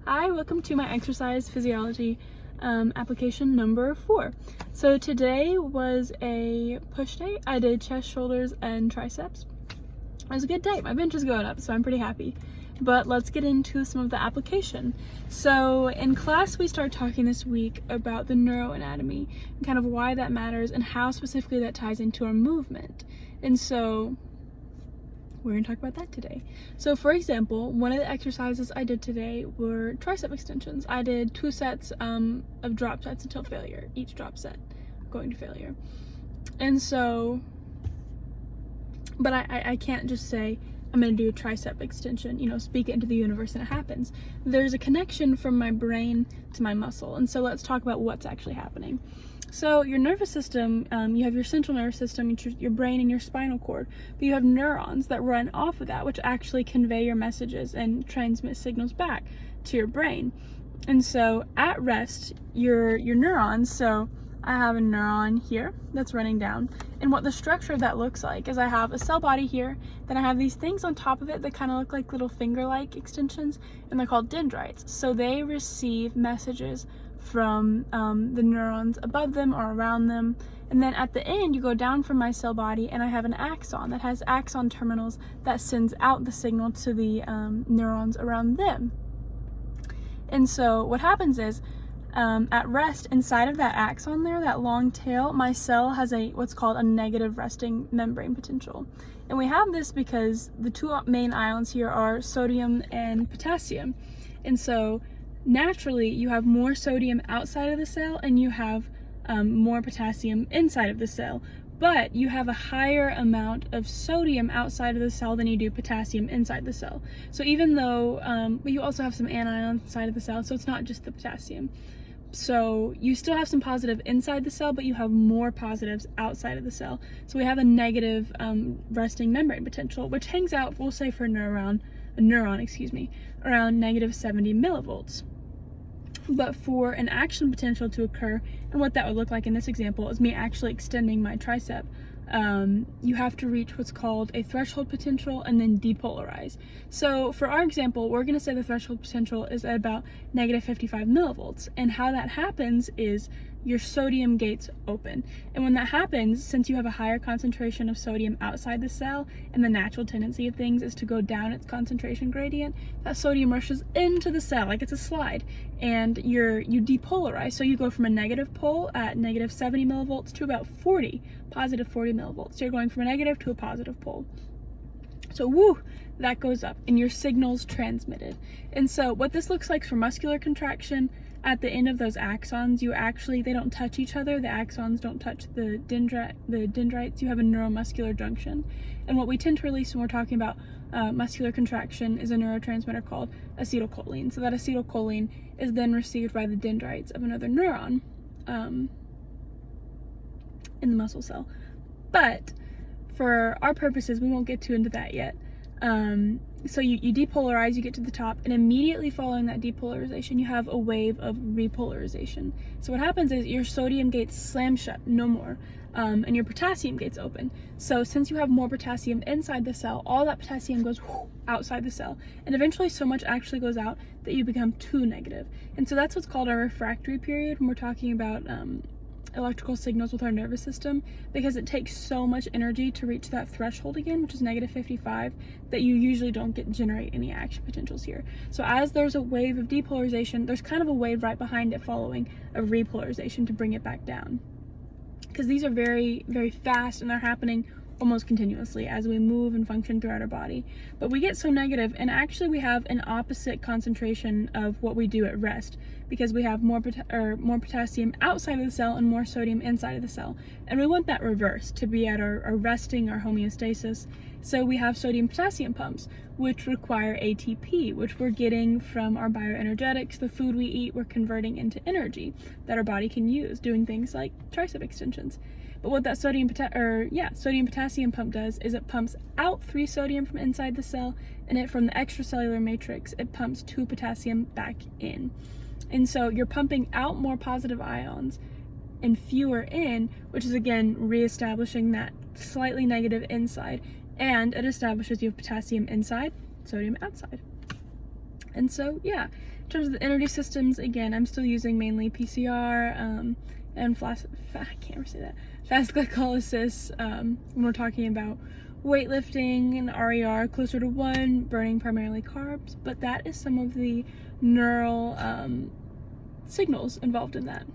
Hi, welcome to my exercise physiology application number 4. So today was a push day. I did chest, shoulders, and triceps. It was a good day. My bench is going up, so I'm pretty happy. But let's get into some of the application. So in class, we start talking this week about the neuroanatomy and kind of why that matters and how specifically that ties into our movement. And so we're going to talk about that today. So for example, one of the exercises I did today were tricep extensions. I did 2 sets of drop sets until failure, each drop set going to failure. And so, but I can't just say, I'm going to do a tricep extension, speak it into the universe and it happens. There's a connection from my brain to my muscle. And so let's talk about what's actually happening. So your nervous system, you have your central nervous system, your brain, and your spinal cord, but you have neurons that run off of that, which actually convey your messages and transmit signals back to your brain. And so at rest, your neurons, so I have a neuron here that's running down, and what the structure of that looks like is I have a cell body here, then I have these things on top of it that kind of look like little finger-like extensions, and they're called dendrites. So they receive messages from the neurons above them or around them, and then at the end you go down from my cell body and I have an axon that has axon terminals that sends out the signal to the neurons around them. And so what happens is at rest, inside of that axon there, that long tail, my cell has what's called a negative resting membrane potential. And we have this because the 2 main ions here are sodium and potassium. And so naturally you have more sodium outside of the cell and you have more potassium inside of the cell, but you have a higher amount of sodium outside of the cell than you do potassium inside the cell. So even though, but you also have some anions inside of the cell, so it's not just the potassium. So you still have some positive inside the cell, but you have more positives outside of the cell. So we have a negative resting membrane potential, which hangs out, we'll say for a neuron, around negative 70 millivolts. But for an action potential to occur, and what that would look like in this example is me actually extending my tricep, you have to reach what's called a threshold potential and then depolarize. So for our example, we're going to say the threshold potential is at about negative 55 millivolts. And how that happens is your sodium gates open. And when that happens, since you have a higher concentration of sodium outside the cell, and the natural tendency of things is to go down its concentration gradient, that sodium rushes into the cell like it's a slide, and you depolarize. So you go from a negative pole at negative 70 millivolts to about positive 40 millivolts. So you're going from a negative to a positive pole. So woo, that goes up and your signal's transmitted. And so what this looks like for muscular contraction, at the end of those axons, they don't touch each other. The axons don't touch the dendrites. You have a neuromuscular junction. And what we tend to release when we're talking about muscular contraction is a neurotransmitter called acetylcholine. So that acetylcholine is then received by the dendrites of another neuron in the muscle cell. But for our purposes, we won't get too into that yet. So you depolarize, you get to the top, and immediately following that depolarization, you have a wave of repolarization. So what happens is your sodium gates slam shut, no more, and your potassium gates open. So since you have more potassium inside the cell, all that potassium goes outside the cell, and eventually so much actually goes out that you become too negative. And so that's what's called our refractory period when we're talking about electrical signals with our nervous system, because it takes so much energy to reach that threshold again, which is negative 55, that you usually don't generate any action potentials here. So as there's a wave of depolarization, there's kind of a wave right behind it following a repolarization to bring it back down, because these are very, very fast and they're happening almost continuously as we move and function throughout our body. But we get so negative, and actually we have an opposite concentration of what we do at rest, because we have more potassium outside of the cell and more sodium inside of the cell. And we want that reversed to be at our resting, our homeostasis. So we have sodium potassium pumps, which require ATP, which we're getting from our bioenergetics. The food we eat, we're converting into energy that our body can use, doing things like tricep extensions. But what that sodium potassium pump does is it pumps out 3 sodium from inside the cell, and from the extracellular matrix, it pumps 2 potassium back in. And so you're pumping out more positive ions and fewer in, which is again reestablishing that slightly negative inside, and it establishes you have potassium inside, sodium outside. And so, yeah, in terms of the energy systems, again, I'm still using mainly PCR and fast glycolysis when we're talking about weightlifting and RER closer to 1, burning primarily carbs, but that is some of the neural signals involved in that.